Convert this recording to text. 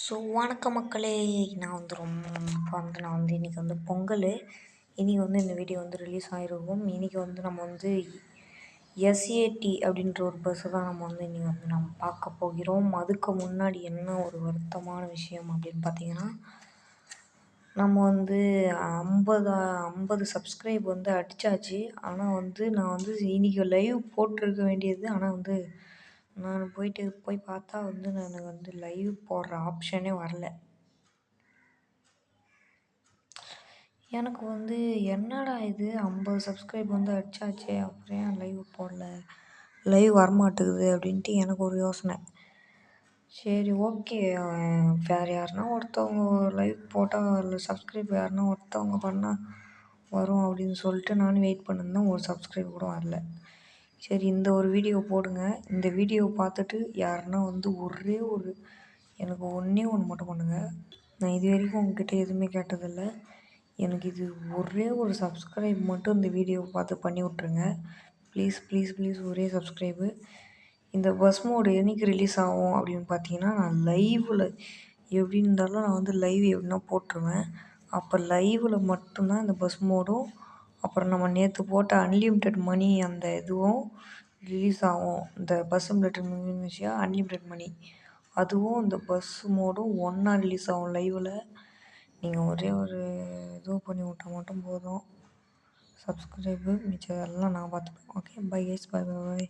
வணக்கம் மக்களே. நான் வந்து இன்றைக்கி வந்து பொங்கல். இன்றைக்கி வந்து இந்த வீடியோ வந்து ரிலீஸ் ஆகிருக்கும். இன்றைக்கி வந்து நம்ம வந்து எஸ்ஏடி அப்படின்ற ஒரு பஸ்ஸை தான் நம்ம வந்து இன்றைக்கி வந்து நம்ம பார்க்க போகிறோம். அதுக்கு முன்னாடி என்ன ஒரு வருத்தமான விஷயம் அப்படின்னு பார்த்தீங்கன்னா, நம்ம வந்து 50 சப்ஸ்கிரைப் வந்து அடித்தாச்சு. ஆனால் வந்து நான் வந்து இன்றைக்கி லைவ் போட்டிருக்க வேண்டியது. ஆனால் வந்து நான் போய் பார்த்தா வந்து எனக்கு வந்து லைவ் போடுற ஆப்ஷனே வரல. எனக்கு வந்து என்னடா இது 50 சப்ஸ்கிரைப் வந்து அடிச்சாச்சே, அப்புறம் ஏன் லைவ் போடல, லைவ் வரமாட்டேங்குது அப்படின்ட்டு எனக்கு ஒரு யோசனை. சரி, ஓகே, வேறு யாருன்னா ஒருத்தவங்க லைவ் போட்டால் இல்லை சப்ஸ்கிரைப் யாருன்னா ஒருத்தவங்க பண்ணால் வரும் அப்படின்னு சொல்லிட்டு நானும் வெயிட் பண்ணியிருந்தேன். ஒரு சப்ஸ்கிரைப் கூட வரல. சரி, இந்த ஒரு வீடியோ போடுங்க. இந்த வீடியோவை பார்த்துட்டு யாருன்னா வந்து எனக்கு ஒன்றே ஒன்று மட்டும் பண்ணுங்கள். நான் இது வரைக்கும் உங்ககிட்ட எதுவுமே கேட்டதில்லை. எனக்கு இது ஒரே ஒரு சப்ஸ்கிரைப் மட்டும் இந்த வீடியோவை பார்த்து பண்ணி விட்ருங்க. ப்ளீஸ் ப்ளீஸ் ப்ளீஸ், ஒரே சப்ஸ்கிரைபு. இந்த பஸ் மோடு என்னைக்கு ரிலீஸ் ஆகும் அப்படின்னு பார்த்தீங்கன்னா, நான் லைவில் எப்படி இருந்தாலும் நான் வந்து லைவ் எப்படின்னா போட்டுருவேன். அப்போ லைவில் மட்டும்தான் இந்த பஸ் மோடும் அப்புறம் நம்ம நேற்று போட்ட அன்லிமிட்டெட் மணி அந்த இதுவும் ரிலீஸ் ஆகும். இந்த பஸ் சிமுலேட்டர் விஷயம் அன்லிமிட்டெட் மணி அதுவும் இந்த பஸ் மோடும் ஒன்றா ரிலீஸ் ஆகும் லைவில். நீங்கள் ஒரே ஒரு இது பண்ணி விட்டால் மட்டும் போதும். சப்ஸ்கிரைபு மிச்சம் எல்லாம் நான் பார்த்துப்பேன். Okay, bye guys, bye bye by.